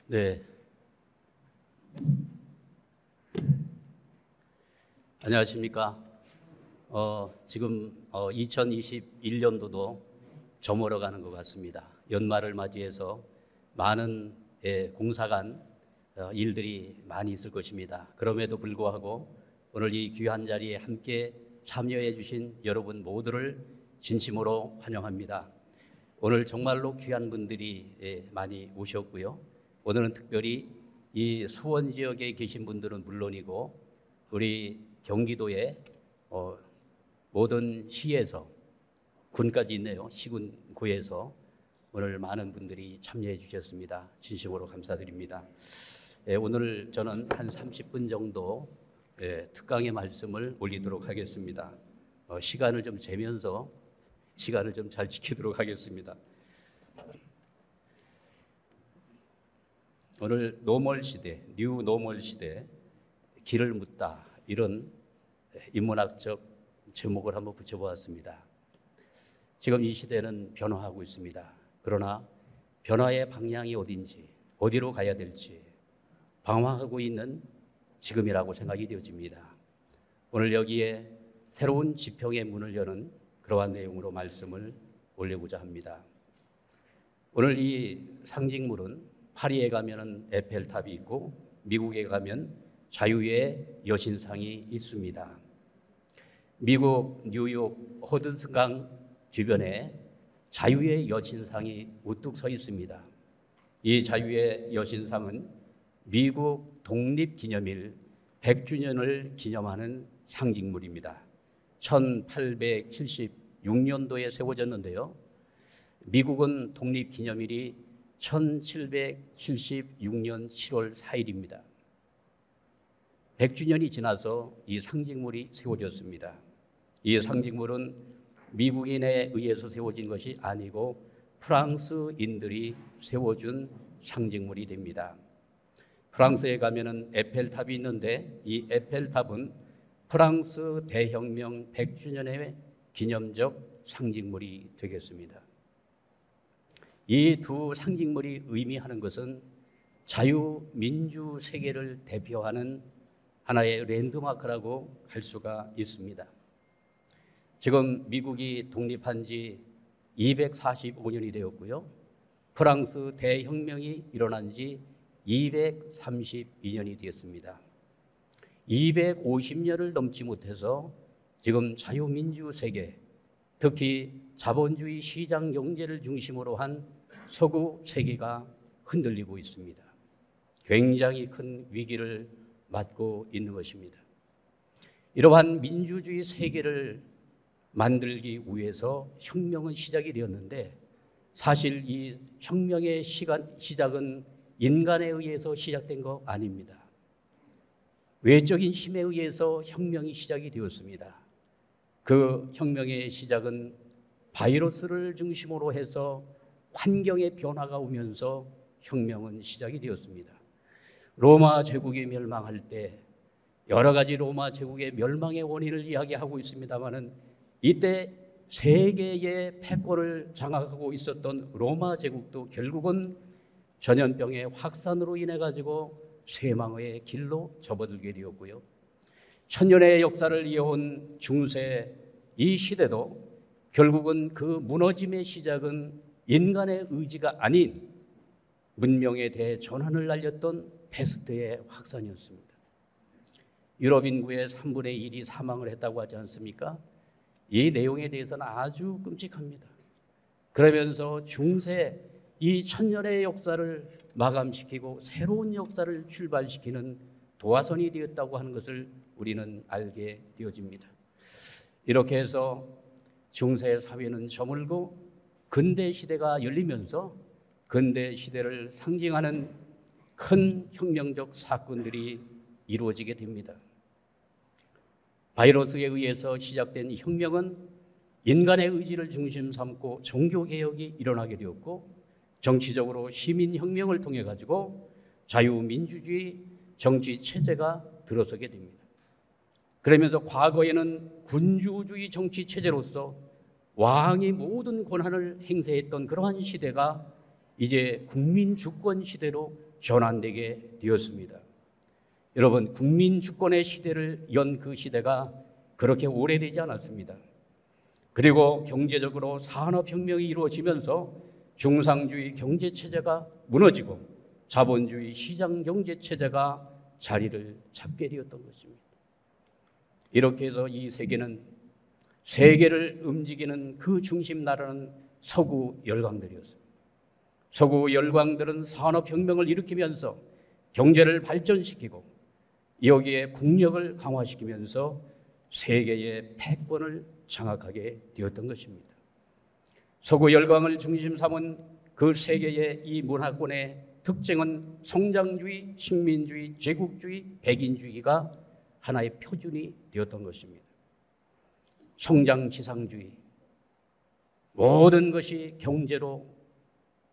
네, 안녕하십니까. 지금 2021년도도 저물어가는 것 같습니다. 연말을 맞이해서 많은 공사간 일들이 많이 있을 것입니다. 그럼에도 불구하고 오늘 이 귀한 자리에 함께 참여해 주신 여러분 모두를 진심으로 환영합니다. 오늘 정말로 귀한 분들이 많이 오셨고요. 오늘은 특별히 이 수원 지역에 계신 분들은 물론이고 우리 경기도의 모든 시에서 군까지 있네요. 시군구에서 오늘 많은 분들이 참여해 주셨습니다. 진심으로 감사드립니다. 오늘 저는 한 30분 정도 특강의 말씀을 올리도록 하겠습니다. 시간을 좀 재면서 시간을 좀 잘 지키도록 하겠습니다. 오늘 노멀 시대, 뉴 노멀 시대, 길을 묻다, 이런 인문학적 제목을 한번 붙여보았습니다. 지금 이 시대는 변화하고 있습니다. 그러나 변화의 방향이 어딘지, 어디로 가야 될지 방황하고 있는 지금이라고 생각이 되어집니다. 오늘 여기에 새로운 지평의 문을 여는 그러한 내용으로 말씀을 올리고자 합니다. 오늘 이 상징물은 파리에 가면은 에펠탑이 있고 미국에 가면 자유의 여신상이 있습니다. 미국 뉴욕 허드슨강 주변에 자유의 여신상이 우뚝 서 있습니다. 이 자유의 여신상은 미국 독립기념일 100주년을 기념하는 상징물입니다. 1876년도에 세워졌는데요. 미국은 독립기념일이 1776년 7월 4일입니다. 100주년이 지나서 이 상징물이 세워졌습니다. 이 상징물은 미국인에 의해서 세워진 것이 아니고 프랑스인들이 세워준 상징물이 됩니다. 프랑스에 가면은 에펠탑이 있는데 이 에펠탑은 프랑스 대혁명 100주년의 기념적 상징물이 되겠습니다. 이 두 상징물이 의미하는 것은 자유민주 세계를 대표하는 하나의 랜드마크라고 할 수가 있습니다. 지금 미국이 독립한 지 245년이 되었고요. 프랑스 대혁명이 일어난 지 232년이 되었습니다. 250년을 넘지 못해서 지금 자유민주 세계, 특히 자본주의 시장 경제를 중심으로 한 서구 세계가 흔들리고 있습니다. 굉장히 큰 위기를 맞고 있는 것입니다. 이러한 민주주의 세계를 만들기 위해서 혁명은 시작이 되었는데 사실 이 혁명의 시작은 인간에 의해서 시작된 거 아닙니다. 외적인 힘에 의해서 혁명이 시작이 되었습니다. 그 혁명의 시작은 바이러스를 중심으로 해서 환경의 변화가 오면서 혁명은 시작이 되었습니다. 로마 제국이 멸망할 때 여러 가지 로마 제국의 멸망의 원인을 이야기하고 있습니다마는 이때 세계의 패권을 장악하고 있었던 로마 제국도 결국은 전염병의 확산으로 인해 가지고 쇠망의 길로 접어들게 되었고요. 천년의 역사를 이어온 중세 이 시대도 결국은 그 무너짐의 시작은 인간의 의지가 아닌 문명에 대해 전환을 날렸던 패스트의 확산이었습니다. 유럽 인구의 3분의 1이 사망을 했다고 하지 않습니까? 이 내용에 대해서는 아주 끔찍합니다. 그러면서 중세 이 천년의 역사를 마감시키고 새로운 역사를 출발시키는 도화선이 되었다고 하는 것을 우리는 알게 되어집니다. 이렇게 해서 중세 사회는 저물고 근대 시대가 열리면서 근대 시대를 상징하는 큰 혁명적 사건들이 이루어지게 됩니다. 바이러스에 의해서 시작된 혁명은 인간의 의지를 중심 삼고 종교개혁이 일어나게 되었고 정치적으로 시민혁명을 통해 가지고 자유민주주의 정치체제가 들어서게 됩니다. 그러면서 과거에는 군주주의 정치체제로서 왕이 모든 권한을 행사했던 그러한 시대가 이제 국민주권 시대로 전환되게 되었습니다. 여러분, 국민 주권의 시대를 연 그 시대가 그렇게 오래되지 않았습니다. 그리고 경제적으로 산업혁명이 이루어지면서 중상주의 경제체제가 무너지고 자본주의 시장경제체제가 자리를 잡게 되었던 것입니다. 이렇게 해서 이 세계는, 세계를 움직이는 그 중심 나라는 서구 열강들이었습니다. 서구 열강들은 산업혁명을 일으키면서 경제를 발전시키고 여기에 국력을 강화시키면서 세계의 패권을 장악하게 되었던 것입니다. 서구 열강을 중심 삼은 그 세계의 이 문화권의 특징은 성장주의, 식민주의, 제국주의, 백인주의가 하나의 표준이 되었던 것입니다. 성장지상주의, 모든 것이 경제로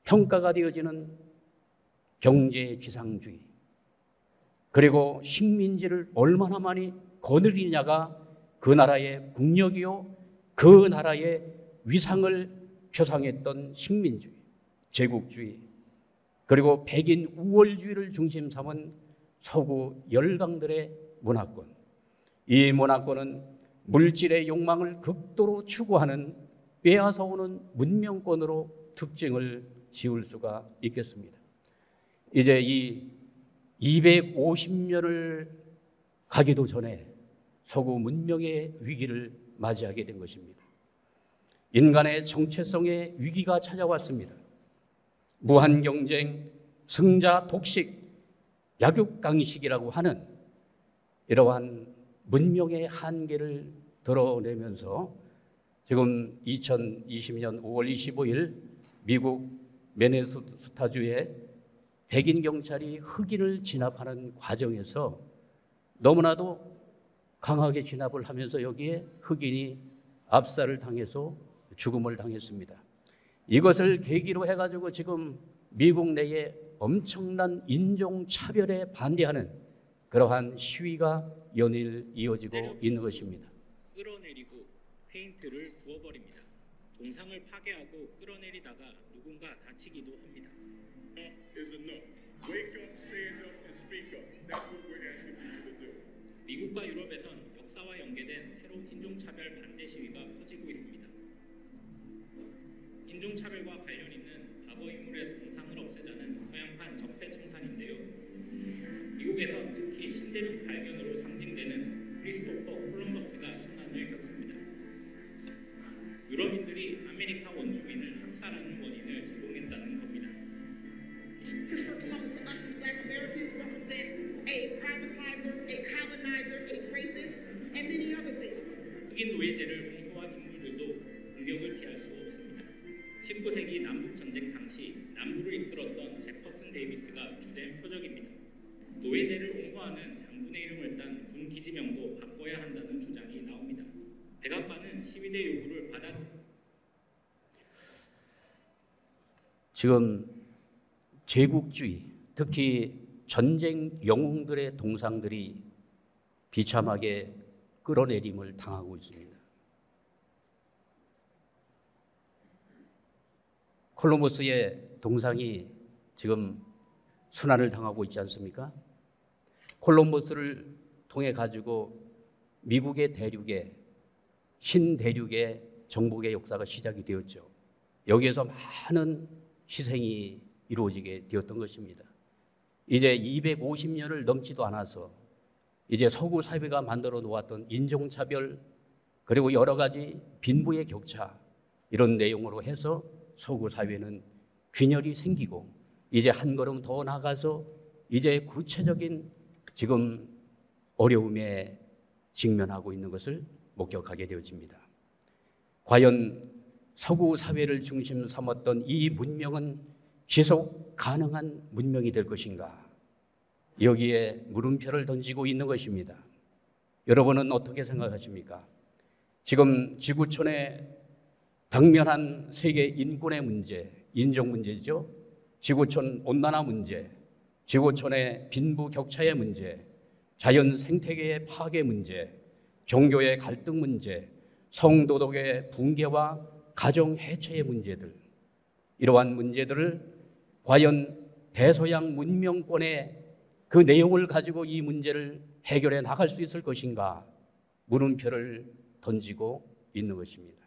평가가 되어지는 경제지상주의, 그리고 식민지를 얼마나 많이 거느리냐가 그 나라의 국력이요, 그 나라의 위상을 표상했던 식민주의, 제국주의, 그리고 백인 우월주의를 중심 삼은 서구 열강들의 문화권. 이 문화권은 물질의 욕망을 극도로 추구하는 빼앗아오는 문명권으로 특징을 지을 수가 있겠습니다. 이제 이 250년을 가기도 전에 서구 문명의 위기를 맞이하게 된 것입니다. 인간의 정체성의 위기가 찾아왔습니다. 무한경쟁, 승자 독식, 약육강식이라고 하는 이러한 문명의 한계를 드러내면서 지금 2020년 5월 25일 미국 미네소타주의 백인 경찰이 흑인을 진압하는 과정에서 너무나도 강하게 진압을 하면서 여기에 흑인이 압살을 당해서 죽음을 당했습니다. 이것을 계기로 해가지고 지금 미국 내에 엄청난 인종차별에 반대하는 그러한 시위가 연일 이어지고 있는 것입니다. 끌어내리고 페인트를 부어버립니다. 동상을 파괴하고 끌어내리다가 누군가 다치기도 합니다. 미국과 유럽에선 역사와 연계된 새로운 인종차별 반대 시위가 퍼지고 있습니다. 인종차별과 관련 있는 과거 인물의 동상을 없애자는 서양판 적폐청산인데요. 미국에선 특히 신대륙 발견으로 상징되는 크리스토퍼 콜럼버스가 순환을 겪습니다. 유럽인들이 아메리카 원주민을 학살하는 원인을 제공했다는 겁니다. Christopher Columbus to us as Black Americans represent a privatizer, a colonizer, a rapist, and many other things. 흑인 노예제를 홍보한 인물들도 공격을 피할 수 없습니다. 19세기 남북전쟁 당시 남부를 이끌었던 제퍼슨 데이비스가 주된 표적입니다. 노예제를 옹호하는 장군의 이름을 딴 군 기지명도 바꿔야 한다는 주장이 나옵니다. 백악관은 시위대 요구를 지금 제국주의, 특히 전쟁 영웅들의 동상들이 비참하게 끌어내림을 당하고 있습니다. 콜럼버스의 동상이 지금 순환을 당하고 있지 않습니까? 콜럼버스를 통해 가지고 미국의 대륙에, 신대륙의 정복의 역사가 시작이 되었죠. 여기에서 많은 희생이 이루어지게 되었던 것입니다. 이제 250년을 넘지도 않아서 이제 서구 사회가 만들어 놓았던 인종차별, 그리고 여러 가지 빈부의 격차, 이런 내용으로 해서 서구 사회는 균열이 생기고 이제 한 걸음 더 나가서 이제 구체적인 지금 어려움에 직면하고 있는 것을 목격하게 되어집니다. 과연 서구 사회를 중심 삼았던 이 문명은 지속 가능한 문명이 될 것인가? 여기에 물음표를 던지고 있는 것입니다. 여러분은 어떻게 생각하십니까? 지금 지구촌에 당면한 세계 인권의 문제, 인종 문제죠. 지구촌 온난화 문제, 지구촌의 빈부 격차의 문제, 자연 생태계의 파괴 문제, 종교의 갈등 문제, 성도덕의 붕괴와 가정 해체의 문제들, 이러한 문제들을 과연 대서양 문명권의 그 내용을 가지고 이 문제를 해결해 나갈 수 있을 것인가 물음표를 던지고 있는 것입니다.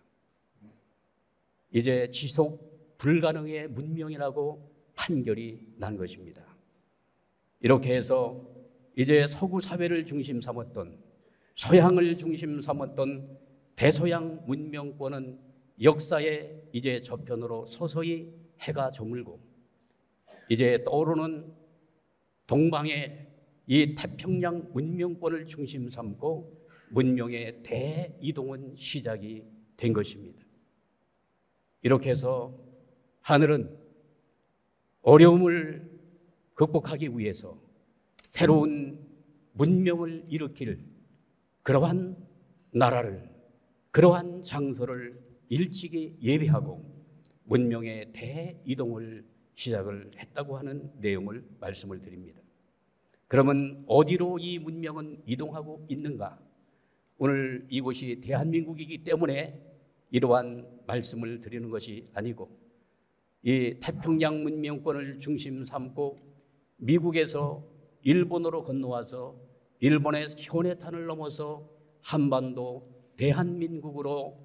이제 지속 불가능의 문명이라고 판결이 난 것입니다. 이렇게 해서 이제 서구 사회를 중심 삼았던, 서양을 중심 삼았던 대서양 문명권은 역사의 이제 저편으로 서서히 해가 저물고 이제 떠오르는 동방의 이 태평양 문명권을 중심 삼고 문명의 대이동은 시작이 된 것입니다. 이렇게 해서 하늘은 어려움을 극복하기 위해서 새로운 문명을 일으킬 그러한 나라를, 그러한 장소를 일찍이 예비하고 문명의 대이동을 시작을 했다고 하는 내용을 말씀을 드립니다. 그러면 어디로 이 문명은 이동하고 있는가? 오늘 이곳이 대한민국이기 때문에 이러한 말씀을 드리는 것이 아니고 이 태평양 문명권을 중심 삼고 미국에서 일본으로 건너와서 일본의 현해탄을 넘어서 한반도 대한민국으로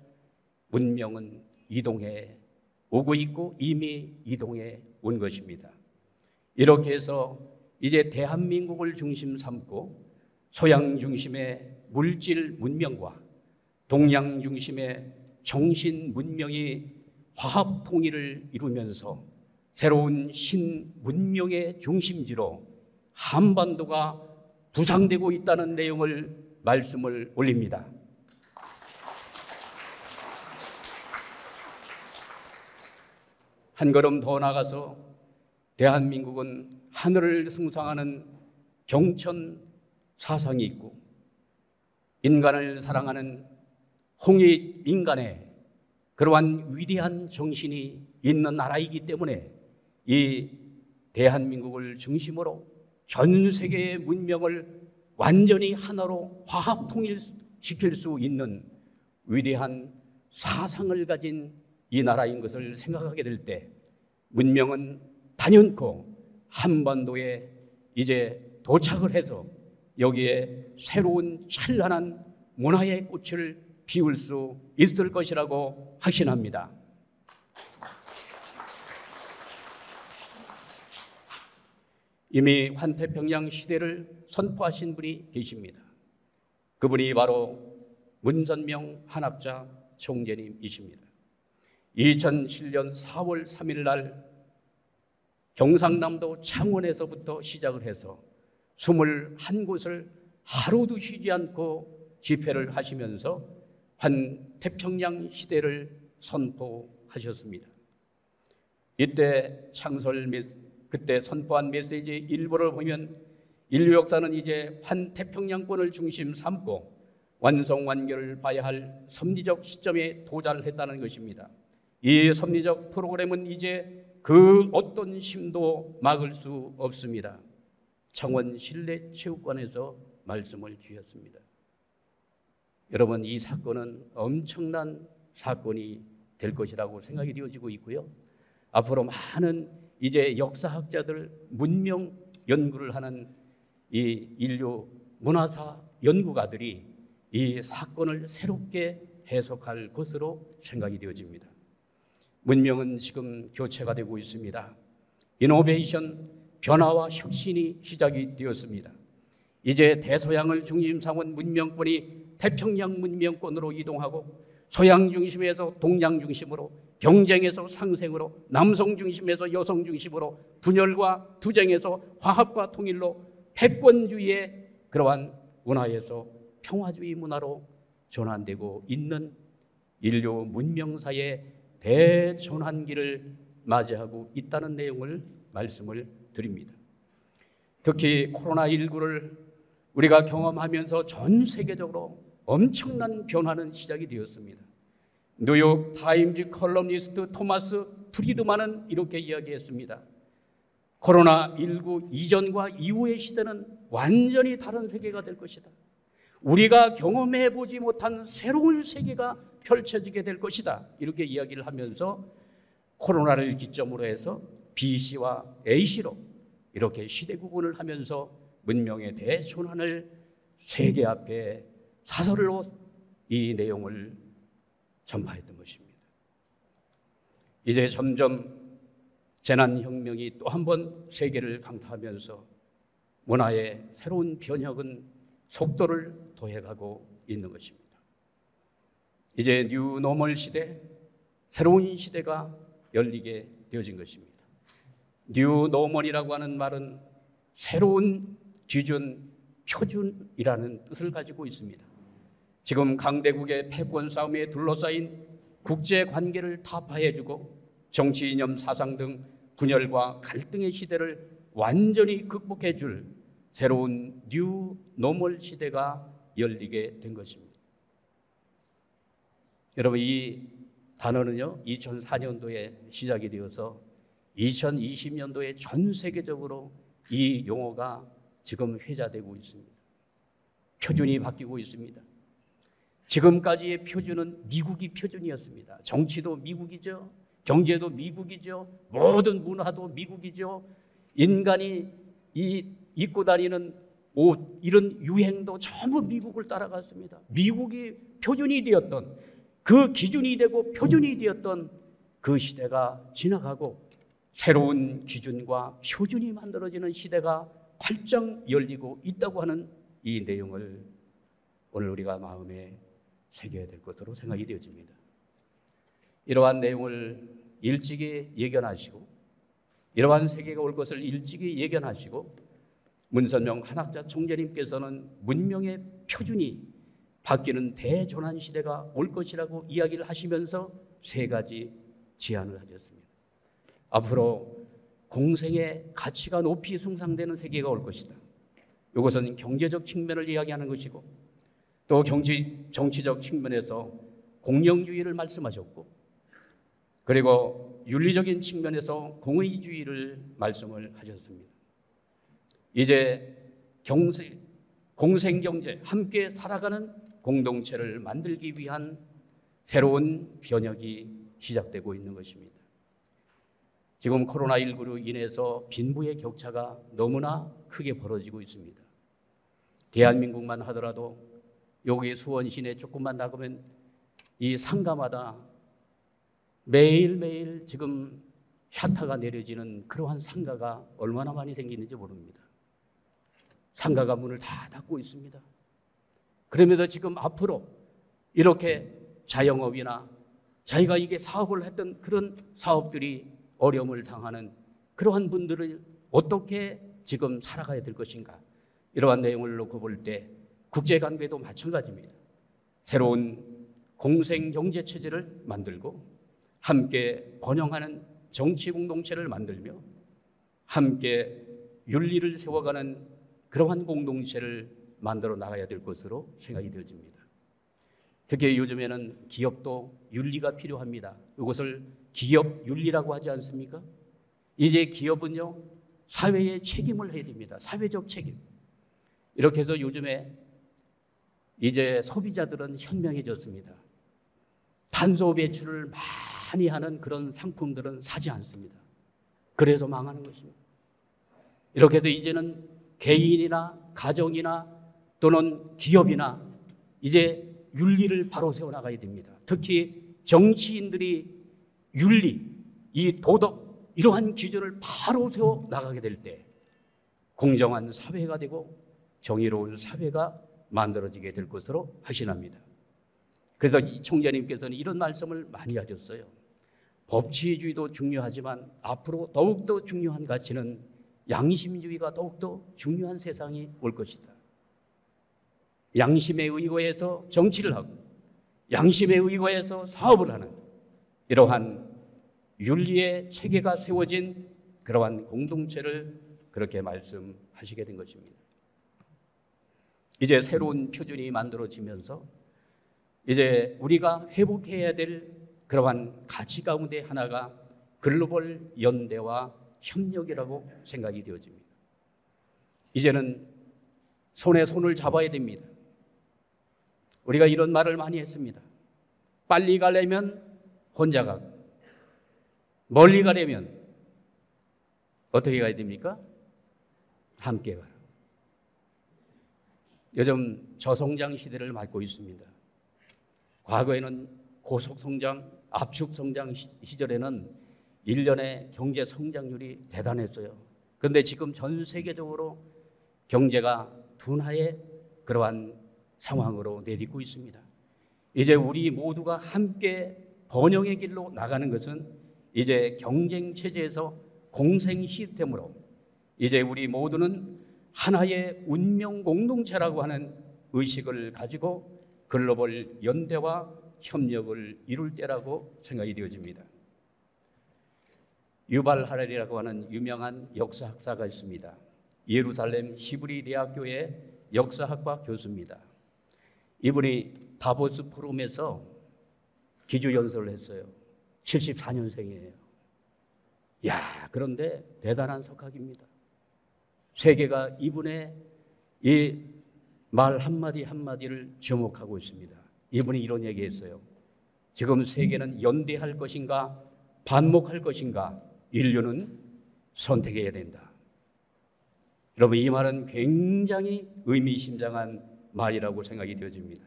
문명은 이동해 오고 있고 이미 이동해 온 것입니다. 이렇게 해서 이제 대한민국을 중심 삼고 서양 중심의 물질 문명과 동양 중심의 정신 문명이 화합 통일을 이루면서 새로운 신문명의 중심지로 한반도가 부상되고 있다는 내용을 말씀을 올립니다. 한 걸음 더 나가서 대한민국은 하늘을 숭상하는 경천 사상이 있고 인간을 사랑하는 홍익 인간의 그러한 위대한 정신이 있는 나라이기 때문에 이 대한민국을 중심으로 전 세계의 문명을 완전히 하나로 화합 통일시킬 수 있는 위대한 사상을 가진 이 나라인 것을 생각하게 될 때 문명은 단연코 한반도에 이제 도착을 해서 여기에 새로운 찬란한 문화의 꽃을 피울 수 있을 것이라고 확신합니다. 이미 환태평양 시대를 선포하신 분이 계십니다. 그분이 바로 문선명 한학자 총재님이십니다. 2007년 4월 3일 날 경상남도 창원에서부터 시작을 해서 21곳을 하루도 쉬지 않고 집회를 하시면서 환태평양 시대를 선포하셨습니다. 이때 그때 선포한 메시지 일부를 보면 인류 역사는 이제 환태평양권을 중심 삼고 완성완결을 봐야 할 섭리적 시점에 도달을 했다는 것입니다. 이 섭리적 프로그램은 이제 그 어떤 힘도 막을 수 없습니다. 창원 실내체육관에서 말씀을 주셨습니다. 여러분, 이 사건은 엄청난 사건이 될 것이라고 생각이 되어지고 있고요. 앞으로 많은 이제 역사학자들, 문명 연구를 하는 이 인류 문화사 연구가들이 이 사건을 새롭게 해석할 것으로 생각이 되어집니다. 문명은 지금 교체가 되고 있습니다. 이노베이션, 변화와 혁신이 시작이 되었습니다. 이제 대서양을 중심 삼은 문명권이 태평양 문명권으로 이동하고 서양 중심에서 동양 중심으로, 경쟁에서 상생으로, 남성 중심에서 여성 중심으로, 분열과 투쟁에서 화합과 통일로, 패권주의의 그러한 문화에서 평화주의 문화로 전환되고 있는 인류 문명사의 대전환기를 맞이하고 있다는 내용을 말씀을 드립니다. 특히 코로나19를 우리가 경험하면서 전 세계적으로 엄청난 변화는 시작이 되었습니다. 뉴욕 타임즈 컬럼니스트 토마스 프리드만은 이렇게 이야기했습니다. 코로나19 이전과 이후의 시대는 완전히 다른 세계가 될 것이다. 우리가 경험해보지 못한 새로운 세계가 펼쳐지게 될 것이다. 이렇게 이야기를 하면서 코로나를 기점으로 해서 BC와 AC로 이렇게 시대 구분을 하면서 문명의 대전환을 세계 앞에 사설로 이 내용을 전파했던 것입니다. 이제 점점 재난혁명이 또 한 번 세계를 강타하면서 문화의 새로운 변혁은 속도를 더해가고 있는 것입니다. 이제 뉴노멀 시대, 새로운 시대가 열리게 되어진 것입니다. 뉴노멀이라고 하는 말은 새로운 기준, 표준이라는 뜻을 가지고 있습니다. 지금 강대국의 패권 싸움에 둘러싸인 국제 관계를 타파해주고 정치 이념, 사상 등 분열과 갈등의 시대를 완전히 극복해줄 새로운 뉴노멀 시대가 열리게 된 것입니다. 여러분, 이 단어는요 2004년도에 시작이 되어서 2020년도에 전 세계적으로 이 용어가 지금 회자되고 있습니다. 표준이 바뀌고 있습니다. 지금까지의 표준은 미국이 표준이었습니다. 정치도 미국이죠. 경제도 미국이죠. 모든 문화도 미국이죠. 인간이 입고 다니는 옷, 이런 유행도 전부 미국을 따라갔습니다. 미국이 표준이 되었던, 그 기준이 되고 표준이 되었던 그 시대가 지나가고 새로운 기준과 표준이 만들어지는 시대가 활짝 열리고 있다고 하는 이 내용을 오늘 우리가 마음에 새겨야 될 것으로 생각이 되어집니다. 이러한 내용을 일찍이 예견하시고 이러한 세계가 올 것을 일찍이 예견하시고 문선명 한학자 총재님께서는 문명의 표준이 바뀌는 대전환 시대가 올 것이라고 이야기를 하시면서 세 가지 제안을 하셨습니다. 앞으로 공생의 가치가 높이 숭상되는 세계가 올 것이다. 이것은 경제적 측면을 이야기하는 것이고 또 정치적 측면에서 공영주의를 말씀하셨고 그리고 윤리적인 측면에서 공의주의를 말씀을 하셨습니다. 이제 공생경제, 함께 살아가는 공동체를 만들기 위한 새로운 변혁이 시작되고 있는 것입니다. 지금 코로나19로 인해서 빈부의 격차가 너무나 크게 벌어지고 있습니다. 대한민국만 하더라도 여기 수원 시내 조금만 나가면 이 상가마다 매일매일 지금 샤타가 내려지는 그러한 상가가 얼마나 많이 생기는지 모릅니다. 상가가 문을 다 닫고 있습니다. 그러면서 지금 앞으로 이렇게 자영업이나 자기가 이게 사업을 했던 그런 사업들이 어려움을 당하는 그러한 분들을 어떻게 지금 살아가야 될 것인가, 이러한 내용을 놓고 볼 때 국제관계도 마찬가지입니다. 새로운 공생경제체제를 만들고 함께 번영하는 정치 공동체를 만들며 함께 윤리를 세워가는 그러한 공동체를 만들어 나가야 될 것으로 생각이 되어집니다. 특히 요즘에는 기업도 윤리가 필요합니다. 이것을 기업 윤리라고 하지 않습니까? 이제 기업은요 사회에 책임을 해야 됩니다. 사회적 책임. 이렇게 해서 요즘에 이제 소비자들은 현명해졌습니다. 탄소 배출을 많이 하는 그런 상품들은 사지 않습니다. 그래서 망하는 것입니다. 이렇게 해서 이제는 개인이나 가정이나 또는 기업이나 이제 윤리를 바로 세워나가야 됩니다. 특히 정치인들이 윤리, 이 도덕, 이러한 기준을 바로 세워나가게 될 때 공정한 사회가 되고 정의로운 사회가 만들어지게 될 것으로 확신합니다. 그래서 이 총재님께서는 이런 말씀을 많이 하셨어요. 법치주의도 중요하지만 앞으로 더욱더 중요한 가치는 양심주의가 더욱더 중요한 세상이 올 것이다. 양심에 의거해서 정치를 하고 양심에 의거해서 사업을 하는 이러한 윤리의 체계가 세워진 그러한 공동체를 그렇게 말씀하시게 된 것입니다. 이제 새로운 표준이 만들어지면서 이제 우리가 회복해야 될 그러한 가치 가운데 하나가 글로벌 연대와 협력이라고 생각이 되어집니다. 이제는 손에 손을 잡아야 됩니다. 우리가 이런 말을 많이 했습니다. 빨리 가려면 혼자 가고 멀리 가려면 어떻게 가야 됩니까? 함께 가라. 요즘 저성장 시대를 맞고 있습니다. 과거에는 고속성장, 압축성장 시절에는 1년의 경제 성장률이 대단했어요. 그런데 지금 전 세계적으로 경제가 둔화의 그러한 상황으로 내딛고 있습니다. 이제 우리 모두가 함께 번영의 길로 나가는 것은 이제 경쟁 체제에서 공생 시스템으로 이제 우리 모두는 하나의 운명 공동체라고 하는 의식을 가지고 글로벌 연대와 협력을 이룰 때라고 생각이 되어집니다. 유발 하랄이라고 하는 유명한 역사학자가 있습니다. 예루살렘 히브리 대학교의 역사학과 교수입니다. 이분이 다보스 포럼에서 기조연설을 했어요. 74년생이에요. 그런데 대단한 석학입니다. 세계가 이분의 이 말 한마디 한마디를 주목하고 있습니다. 이분이 이런 얘기했어요. 지금 세계는 연대할 것인가 반목할 것인가 인류는 선택해야 된다. 여러분, 이 말은 굉장히 의미심장한 말이라고 생각이 되어집니다.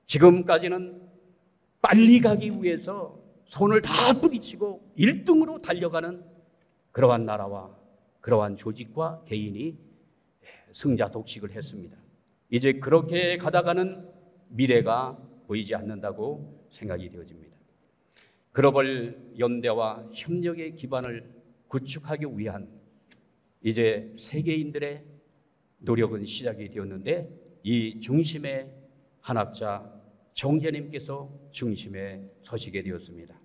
지금까지는 빨리 가기 위해서 손을 다 부딪히고 1등으로 달려가는 그러한 나라와 그러한 조직과 개인이 승자 독식을 했습니다. 이제 그렇게 가다가는 미래가 보이지 않는다고 생각이 되어집니다. 글로벌 연대와 협력의 기반을 구축하기 위한 이제 세계인들의 노력은 시작이 되었는데 이 중심에 한학자 정재님께서 중심에 서시게 되었습니다.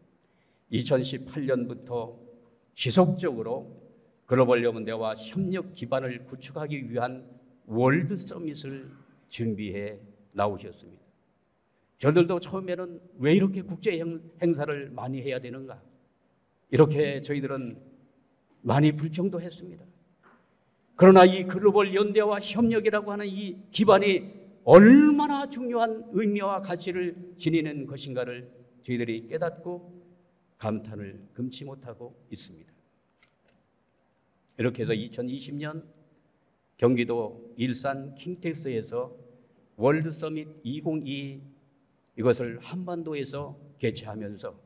2018년부터 지속적으로 글로벌 연대와 협력 기반을 구축하기 위한 월드 서밋을 준비해 나오셨습니다. 저들도 처음에는 왜 이렇게 국제 행사를 많이 해야 되는가? 이렇게 저희들은 많이 불평도 했습니다. 그러나 이 글로벌 연대와 협력이라고 하는 이 기반이 얼마나 중요한 의미와 가치를 지니는 것인가를 저희들이 깨닫고 감탄을 금치 못하고 있습니다. 이렇게 해서 2020년 경기도 일산 킹텍스에서 월드 서밋 2022 이것을 한반도에서 개최하면서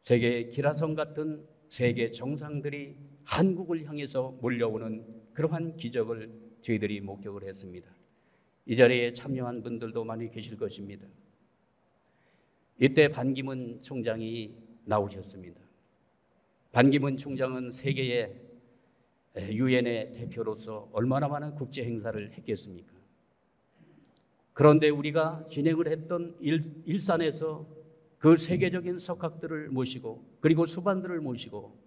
세계 기라성 같은 세계 정상들이 한국을 향해서 몰려오는 그러한 기적을 저희들이 목격을 했습니다. 이 자리에 참여한 분들도 많이 계실 것입니다. 이때 반기문 총장이 나오셨습니다. 반기문 총장은 세계의 유엔의 대표로서 얼마나 많은 국제 행사를 했겠습니까? 그런데 우리가 진행을 했던 일산에서 그 세계적인 석학들을 모시고 그리고 수반들을 모시고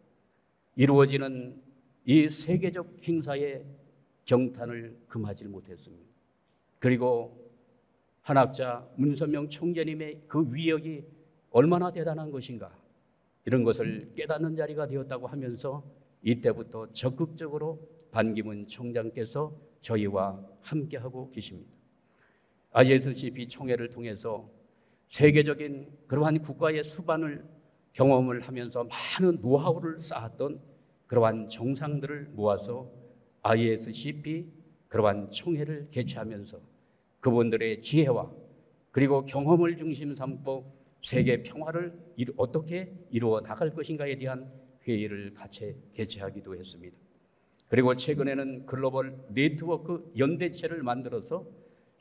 이루어지는 이 세계적 행사의 경탄을 금하지 못했습니다. 그리고 한학자 문선명 총재님의 그 위력이 얼마나 대단한 것인가 이런 것을 깨닫는 자리가 되었다고 하면서 이때부터 적극적으로 반기문 총장께서 저희와 함께하고 계십니다. ISCP 총회를 통해서 세계적인 그러한 국가의 수반을 경험을 하면서 많은 노하우를 쌓았던 그러한 정상들을 모아서 ISCP 그러한 총회를 개최하면서 그분들의 지혜와 그리고 경험을 중심 삼고 세계 평화를 어떻게 이루어 나갈 것인가에 대한 회의를 같이 개최하기도 했습니다. 그리고 최근에는 글로벌 네트워크 연대체를 만들어서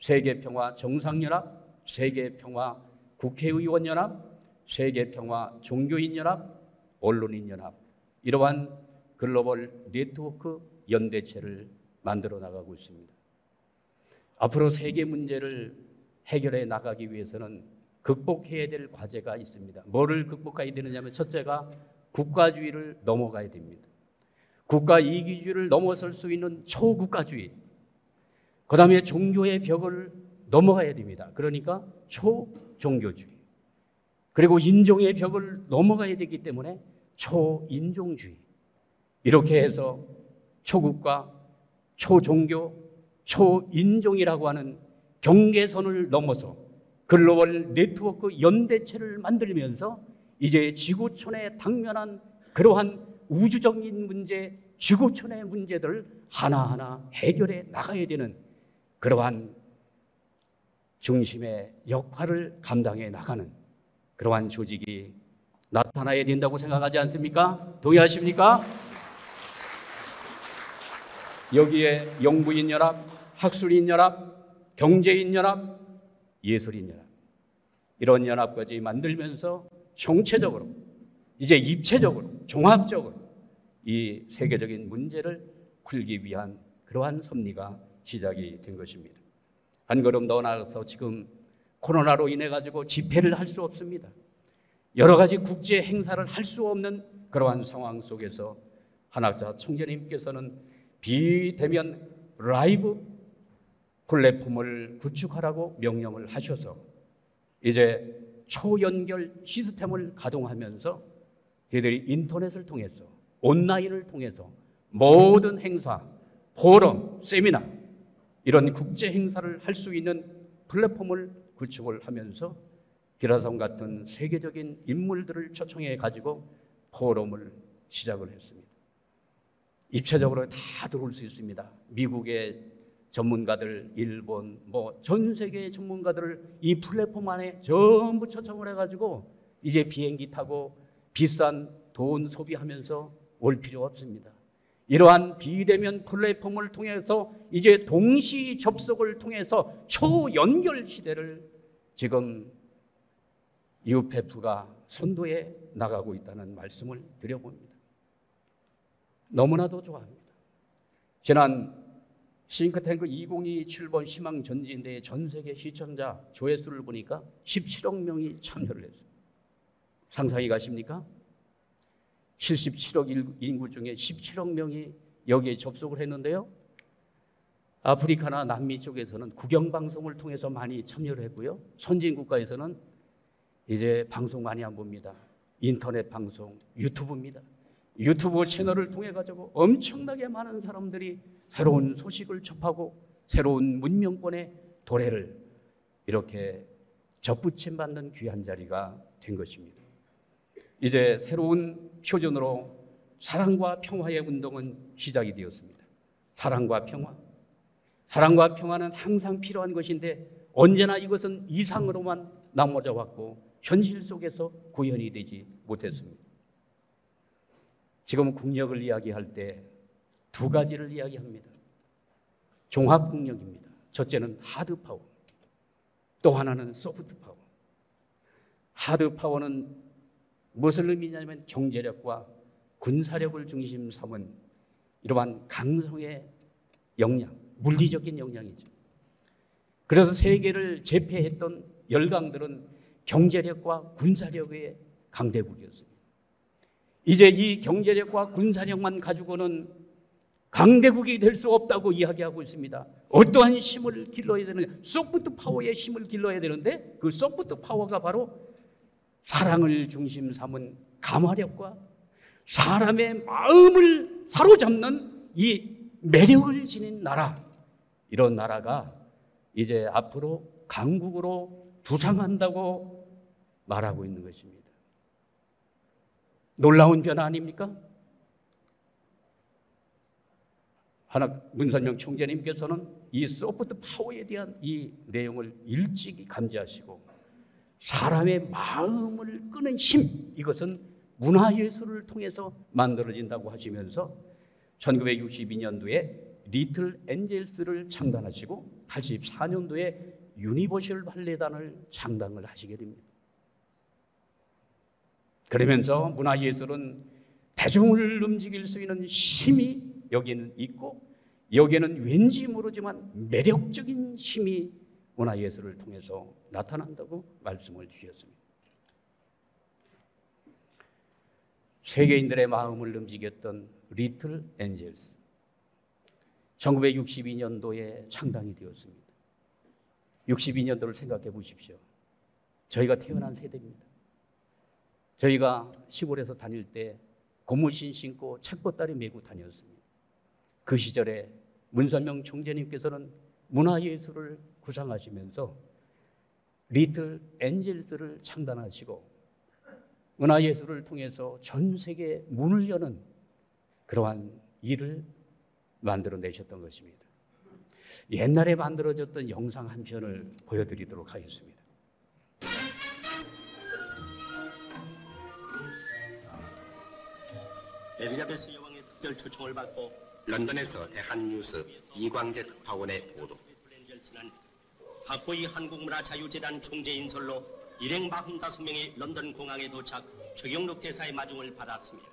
세계평화 정상연합, 세계평화 국회의원연합, 세계평화 종교인연합, 언론인연합 이러한 글로벌 네트워크 연대체를 만들어 나가고 있습니다. 앞으로 세계 문제를 해결해 나가기 위해서는 극복해야 될 과제가 있습니다. 뭐를 극복해야 되느냐면 첫째가 국가주의를 넘어가야 됩니다. 국가 이기주의를 넘어설 수 있는 초국가주의, 그 다음에 종교의 벽을 넘어가야 됩니다. 그러니까 초종교주의, 그리고 인종의 벽을 넘어가야 되기 때문에 초인종주의, 이렇게 해서 초국가, 초종교, 초인종이라고 하는 경계선을 넘어서 글로벌 네트워크 연대체를 만들면서 이제 지구촌에 당면한 그러한 우주적인 문제, 지구촌의 문제들을 하나하나 해결해 나가야 되는 그러한 중심의 역할을 감당해 나가는 그러한 조직이 나타나야 된다고 생각하지 않습니까? 동의하십니까? 여기에 영부인 연합, 학술인 연합, 경제인 연합, 예술인 연합 이런 연합까지 만들면서 총체적으로 이제 입체적으로 종합적으로 이 세계적인 문제를 풀기 위한 그러한 섭리가 시작이 된 것입니다. 한 걸음 더 나아가서 지금 코로나로 인해 가지고 집회를 할 수 없습니다. 여러 가지 국제 행사를 할 수 없는 그러한 상황 속에서 한학자 총재님께서는 비대면 라이브 플랫폼을 구축하라고 명령을 하셔서 이제 초연결 시스템을 가동하면서 저희들이 인터넷을 통해서 온라인을 통해서 모든 행사, 포럼, 세미나 이런 국제 행사를 할 수 있는 플랫폼을 구축을 하면서 기라성 같은 세계적인 인물들을 초청해 가지고 포럼을 시작을 했습니다. 입체적으로 다 들어올 수 있습니다. 미국의 전문가들, 일본, 전 세계의 전문가들을 이 플랫폼 안에 전부 초청을 해가지고 이제 비행기 타고 비싼 돈 소비하면서 올 필요 없습니다. 이러한 비대면 플랫폼을 통해서 이제 동시 접속을 통해서 초연결 시대를 지금 UPF가 선도해 나가고 있다는 말씀을 드려봅니다. 너무나도 좋아합니다. 지난 싱크탱크 2027번 희망전진대의 전세계 시청자 조회수를 보니까 17억 명이 참여를 했어요. 상상이 가십니까? 77억 인구 중에 17억 명이 여기에 접속을 했는데요. 아프리카나 남미 쪽에서는 국영방송을 통해서 많이 참여를 했고요. 선진국가에서는 이제 방송 많이 안 봅니다. 인터넷 방송, 유튜브입니다. 유튜브 채널을 통해 가지고 엄청나게 많은 사람들이 새로운 소식을 접하고 새로운 문명권의 도래를 이렇게 접붙임 받는 귀한 자리가 된 것입니다. 이제 새로운 표준으로 사랑과 평화의 운동은 시작이 되었습니다. 사랑과 평화. 사랑과 평화는 항상 필요한 것인데 언제나 이것은 이상으로만 남아져 왔고 현실 속에서 구현이 되지 못했습니다. 지금 국력을 이야기할 때 두 가지를 이야기합니다. 종합국력입니다. 첫째는 하드파워, 또 하나는 소프트파워. 하드파워는 무슨 의미냐면 경제력과 군사력을 중심 삼은 이러한 강성의 역량, 물리적인 역량이죠. 그래서 세계를 제패했던 열강들은 경제력과 군사력의 강대국이었습니다. 이제 이 경제력과 군사력만 가지고는 강대국이 될 수 없다고 이야기하고 있습니다. 어떠한 힘을 길러야 되느냐? 소프트 파워의 힘을 길러야 되는데 그 소프트 파워가 바로 사랑을 중심 삼은 감화력과 사람의 마음을 사로잡는 이 매력을 지닌 나라, 이런 나라가 이제 앞으로 강국으로 부상한다고 말하고 있는 것입니다. 놀라운 변화 아닙니까? 문선명 총재님께서는 이 소프트 파워에 대한 이 내용을 일찍이 감지하시고 사람의 마음을 끄는 힘, 이것은 문화예술을 통해서 만들어진다고 하시면서 1962년도에 리틀 엔젤스를 창단하시고 84년도에 유니버셜 발레단을 창단을 하시게 됩니다. 그러면서 문화예술은 대중을 움직일 수 있는 힘이 여기는 있고 여기에는 왠지 모르지만 매력적인 힘이 문화예술을 통해서 나타난다고 말씀을 주셨습니다. 세계인들의 마음을 움직였던 리틀 엔젤스, 1962년도에 창단이 되었습니다. 62년도를 생각해 보십시오. 저희가 태어난 세대입니다. 저희가 시골에서 다닐 때 고무신 신고 책보따리 메고 다녔습니다. 그 시절에 문선명 총재님께서는 문화예술을 구상하시면서 리틀 엔젤스를 창단하시고 문화예술을 통해서 전 세계에 문을 여는 그러한 일을 만들어내셨던 것입니다. 옛날에 만들어졌던 영상 한 편을 보여드리도록 하겠습니다. 엘리자베스 여왕의 특별 초청을 받고 런던에서 대한뉴스 이광재 특파원의 보도. 박보희 한국문화자유재단 총재인설로 일행 45명이 런던 공항에 도착 최경록 대사의 마중을 받았습니다.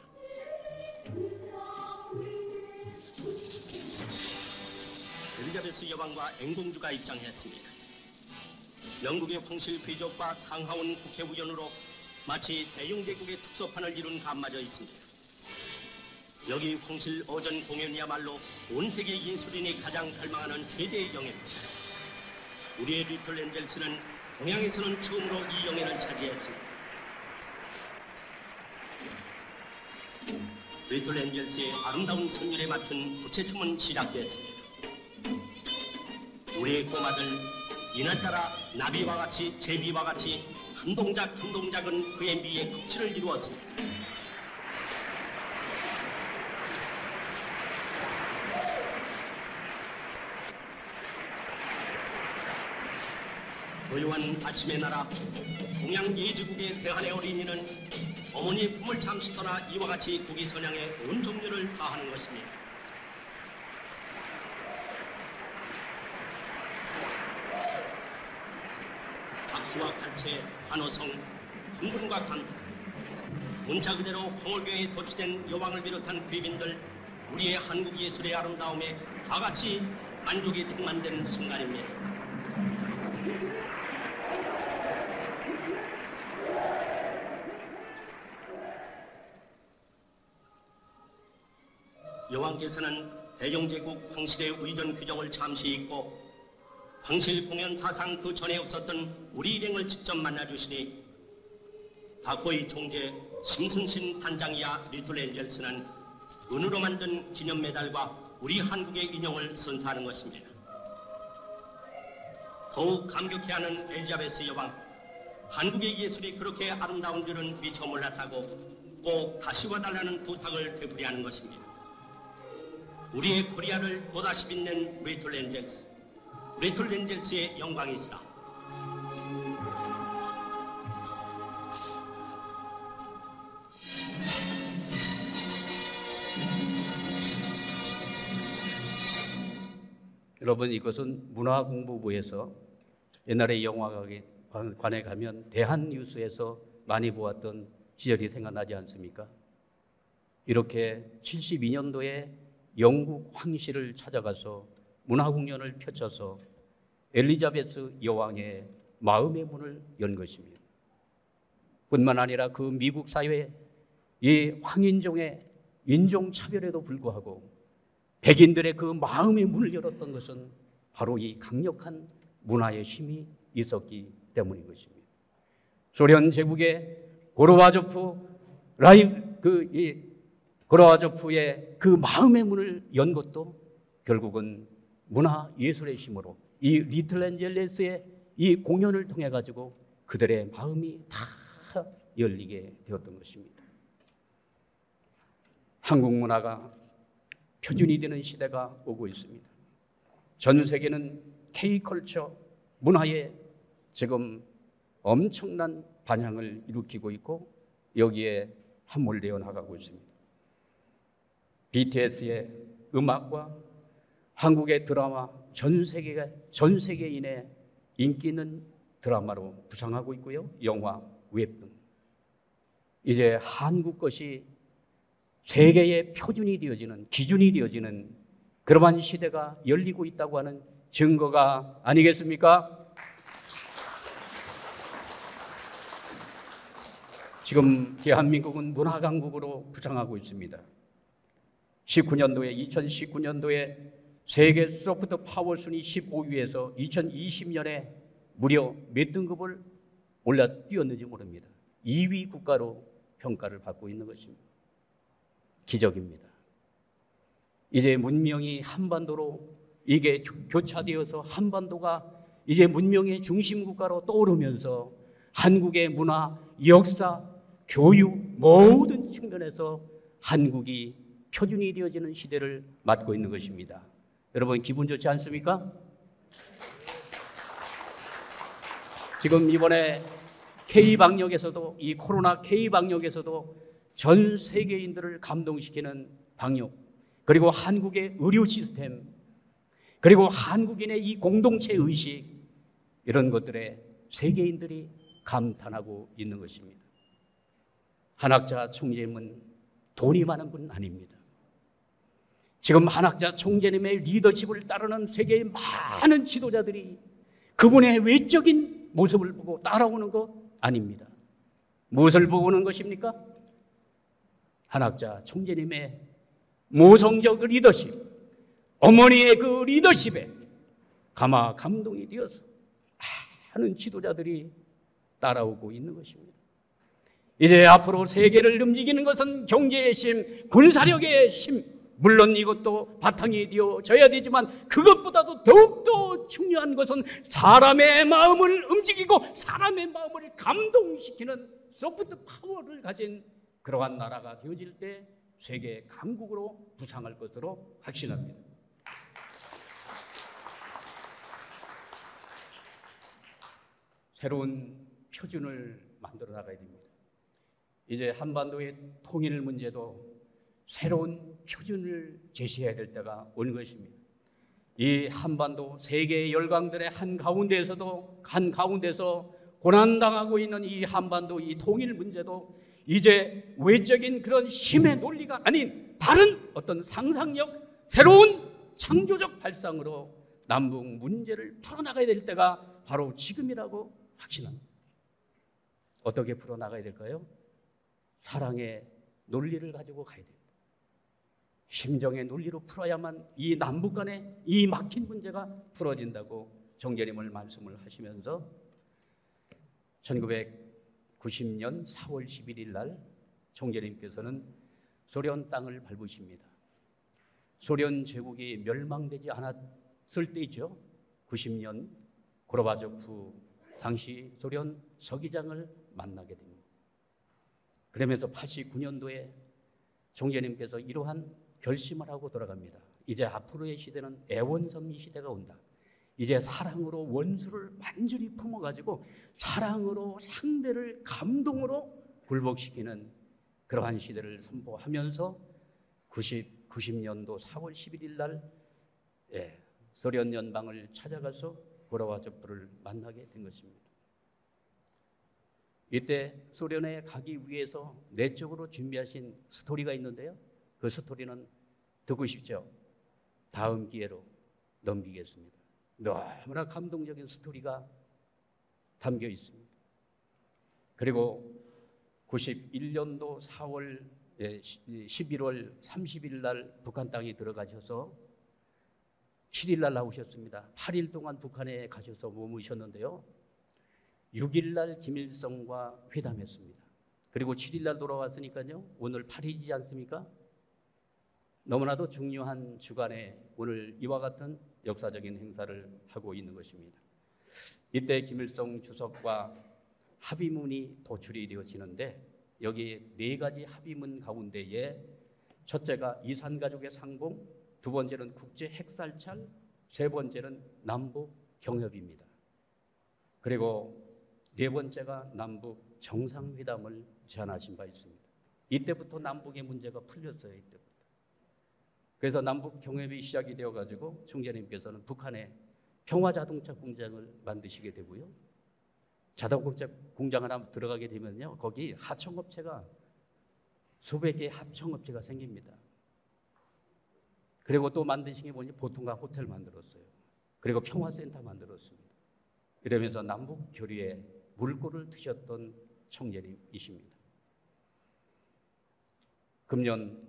엘리자베스 여왕과 앵공주가 입장했습니다. 영국의 황실 귀족과 상하원 국회의원으로 마치 대영제국의 축소판을 이룬 감마저 있습니다. 여기 황실 어전 공연이야말로 온 세계 예술인이 가장 갈망하는 최대의 영예입니다. 우리의 리틀 엔젤스는 동양에서는 처음으로 이 영예를 차지했습니다. 리틀 엔젤스의 아름다운 선율에 맞춘 부채춤은 시작됐습니다. 우리의 꼬마들 이날따라 나비와 같이 제비와 같이 한 동작 한 동작은 그의 미의 극치를 이루었습니다. 고요한 아침의 나라 동양 예지국의 대한의 어린이는 어머니의 품을 잠시 떠나 이와 같이 국위 선양에 온 종류를 다하는 것입니다. 박수와 칼채, 환호성, 흥분과 감탄, 문자 그대로 홍월경에 도취된 여왕을 비롯한 귀빈들, 우리의 한국 예술의 아름다움에 다같이 만족이 충만된 순간입니다. 여왕께서는 대영제국 황실의 의전 규정을 잠시 잊고 황실 공연 사상 그 전에 없었던 우리 일행을 직접 만나주시니 박보희 총재, 심순신 단장이야 리틀 엔젤스는 은으로 만든 기념 메달과 우리 한국의 인형을 선사하는 것입니다. 더욱 감격해하는 엘리자베스 여왕, 한국의 예술이 그렇게 아름다운 줄은 미처 몰랐다고 꼭 다시 와달라는 부탁을 되풀이하는 것입니다. 우리의 코리아를 또다시 빛낸 리틀 엔젤스, 리틀 엔젤스의 영광이시다. 여러분, 이것은 문화공부부에서 옛날에 영화관에 가면 대한뉴스에서 많이 보았던 시절이 생각나지 않습니까? 이렇게 72년도에 영국 황실을 찾아가서 문화공연을 펼쳐서 엘리자베스 여왕의 마음의 문을 연 것입니다. 뿐만 아니라 그 미국 사회의 이 황인종의 인종차별에도 불구하고 백인들의 그 마음의 문을 열었던 것은 바로 이 강력한 문화의 힘이 있었기 때문인 것입니다. 소련 제국의 고르바초프의 그 마음의 문을 연 것도 결국은 문화 예술의 힘으로 이 리틀 엔젤스의 이 공연을 통해 가지고 그들의 마음이 다 열리게 되었던 것입니다. 한국 문화가 표준이 되는 시대가 오고 있습니다. 전 세계는 K컬처 문화에 지금 엄청난 반향을 일으키고 있고 여기에 함몰되어 나가고 있습니다. BTS의 음악과 한국의 드라마 전 세계인의 인기 있는 드라마로 부상하고 있고요. 영화, 웹툰. 이제 한국 것이 세계의 표준이 되어지는, 기준이 되어지는 그러한 시대가 열리고 있다고 하는 증거가 아니겠습니까? 지금 대한민국은 문화강국으로 부상하고 있습니다. 2019년도에 세계 소프트 파워 순위 15위에서 2020년에 무려 몇 등급을 뛰었는지 모릅니다. 2위 국가로 평가를 받고 있는 것입니다. 기적입니다. 이제 문명이 한반도로 이게 교차되어서 한반도가 이제 문명의 중심 국가로 떠오르면서 한국의 문화, 역사, 교육 모든 측면에서 한국이 표준이 되어지는 시대를 맞고 있는 것입니다. 여러분 기분 좋지 않습니까? 지금 이번에 K방역에서도 이 코로나 K방역에서도 전 세계인들을 감동시키는 방역, 그리고 한국의 의료 시스템, 그리고 한국인의 이 공동체 의식, 이런 것들에 세계인들이 감탄하고 있는 것입니다. 한학자 총재님은 돈이 많은 분 아닙니다. 지금 한학자 총재님의 리더십을 따르는 세계의 많은 지도자들이 그분의 외적인 모습을 보고 따라오는 것 아닙니다. 무엇을 보고 오는 것입니까? 한학자 총재님의 모성적 리더십, 어머니의 그 리더십에 감동이 되어서 많은 지도자들이 따라오고 있는 것입니다. 이제 앞으로 세계를 움직이는 것은 경제의 힘, 군사력의 힘, 물론 이것도 바탕이 되어져야 되지만 그것보다도 더욱더 중요한 것은 사람의 마음을 움직이고 사람의 마음을 감동시키는 소프트 파워를 가진 그러한 나라가 되어질 때 세계 강국으로 부상할 것으로 확신합니다. 새로운 표준을 만들어 나가야 됩니다. 이제 한반도의 통일 문제도 새로운 표준을 제시해야 될 때가 온 것입니다. 이 한반도 세계의 열강들의 한가운데서 고난당하고 있는 이 한반도 이 통일 문제도 이제 외적인 그런 힘의 논리가 아닌 다른 어떤 상상력, 새로운 창조적 발상으로 남북 문제를 풀어나가야 될 때가 바로 지금이라고 확신합니다. 어떻게 풀어나가야 될까요? 사랑의 논리를 가지고 가야 됩니다. 심정의 논리로 풀어야만 이 남북 간의 이 막힌 문제가 풀어진다고 총재님을 말씀을 하시면서 1990년 4월 11일 날 총재님께서는 소련 땅을 밟으십니다. 소련 제국이 멸망되지 않았을 때이죠. 90년 고르바초프 당시 소련 서기장을 만나게 됩니다. 그러면서 89년도에 총재님께서 이러한 결심을 하고 돌아갑니다. 이제 앞으로의 시대는 애원섭리 시대가 온다. 이제 사랑으로 원수를 완전히 품어가지고 사랑으로 상대를 감동으로 굴복시키는 그러한 시대를 선포하면서 90년도 4월 11일 날 소련 연방을 찾아가서 고르바초프를 만나게 된 것입니다. 이때 소련에 가기 위해서 내적으로 준비하신 스토리가 있는데요. 그 스토리는 듣고 싶죠? 다음 기회로 넘기겠습니다. 너무나 감동적인 스토리가 담겨 있습니다. 그리고 91년도 11월 30일 날 북한 땅에 들어가셔서 7일 날 나오셨습니다. 8일 동안 북한에 가셔서 머무셨는데요. 6일 날 김일성과 회담했습니다. 그리고 7일 날 돌아왔으니까요. 오늘 8일이지 않습니까? 너무나도 중요한 주간에 오늘 이와 같은 역사적인 행사를 하고 있는 것입니다. 이때 김일성 주석과 합의문이 도출이 되어지는데 여기 4가지 합의문 가운데에 첫째가 이산가족의 상봉, 두 번째는 국제 핵살찰, 세 번째는 남북 경협입니다. 그리고 네 번째가 남북 정상회담을 제안하신 바 있습니다. 이때부터 남북의 문제가 풀렸어요. 이때부터. 그래서 남북 경협이 시작이 되어가지고 총재님께서는 북한에 평화자동차 공장을 만드시게 되고요. 자동차 공장을 한번 들어가게 되면요, 거기 하청업체가 수백 개의 하청업체가 생깁니다. 그리고 또 만드신 게 뭐냐, 보통과 호텔 만들었어요. 그리고 평화센터 만들었습니다. 이러면서 남북 교류에 물꼬를 트셨던 총재님이십니다. 금년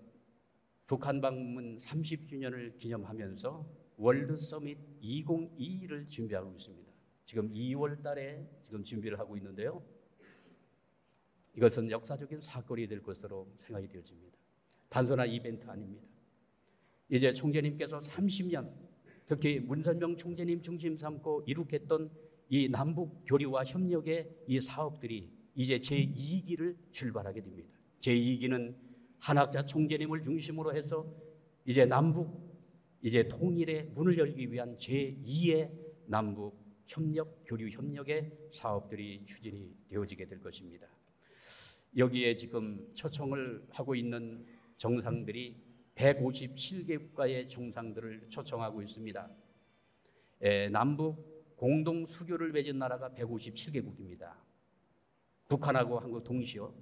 북한 방문 30주년을 기념하면서 월드 서밋 2022를 준비하고 있습니다. 지금 2월 달에 지금 준비를 하고 있는데요. 이것은 역사적인 사건이 될 것으로 생각이 되어집니다. 단순한 이벤트 아닙니다. 이제 총재님께서 30년, 특히 문선명 총재님 중심 삼고 이룩했던 이 남북 교류와 협력의 이 사업들이 이제 제2기를 출발하게 됩니다. 제2기는 한학자 총재님을 중심으로 해서 이제 남북 이제 통일의 문을 열기 위한 제2의 남북 협력, 교류 협력의 사업들이 추진이 되어지게 될 것입니다. 여기에 지금 초청을 하고 있는 정상들이 157개 국가의 정상들을 초청하고 있습니다. 남북 공동 수교를 맺은 나라가 157개국입니다. 북한하고 한국 동시요.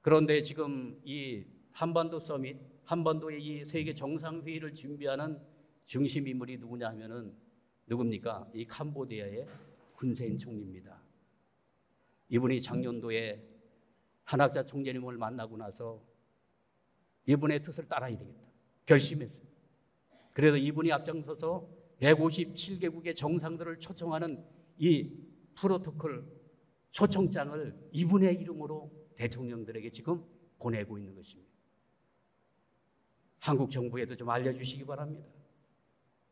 그런데 지금 이 한반도 서밋, 한반도의 이 세계 정상회의를 준비하는 중심 인물이 누구냐 하면은 누굽니까? 이 캄보디아의 훈센 총리입니다. 이분이 작년도에 한학자 총재님을 만나고 나서 이분의 뜻을 따라야 되겠다 결심했어요. 그래서 이분이 앞장서서 157개국의 정상들을 초청하는 이 프로토콜 초청장을 이분의 이름으로 대통령들에게 지금 보내고 있는 것입니다. 한국 정부에도 좀 알려주시기 바랍니다.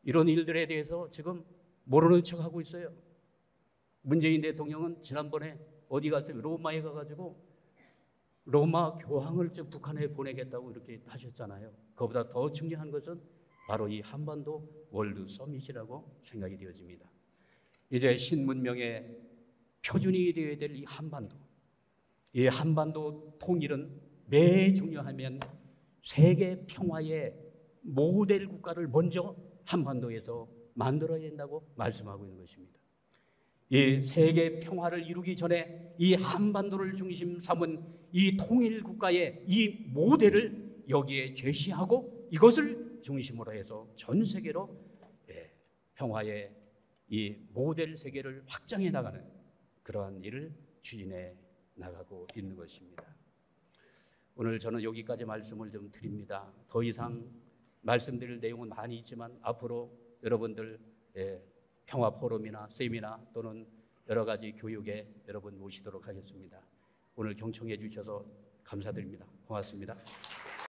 이런 일들에 대해서 지금 모르는 척하고 있어요. 문재인 대통령은 지난번에 어디 갔어요? 로마에 가가지고 로마 교황을 좀 북한에 보내겠다고 이렇게 하셨잖아요. 그보다 더 중요한 것은 바로 이 한반도 월드 서밋이라고 생각이 되어집니다. 이제 신문명의 표준이 되어야 될 이 한반도. 이 한반도 통일은 매 중요하면 세계 평화의 모델 국가를 먼저 한반도에서 만들어야 된다고 말씀하고 있는 것입니다. 이 세계 평화를 이루기 전에 이 한반도를 중심 삼은 이 통일 국가의 이 모델을 여기에 제시하고 이것을 중심으로 해서 전 세계로 평화의 이 모델 세계를 확장해 나가는 그러한 일을 추진해 나가고 있는 것입니다. 오늘 저는 여기까지 말씀을 좀 드립니다. 더 이상 말씀드릴 내용은 많이 있지만 앞으로 여러분들 평화 포럼이나 세미나 또는 여러 가지 교육에 여러분 모시도록 하겠습니다. 오늘 경청해 주셔서 감사드립니다. 고맙습니다.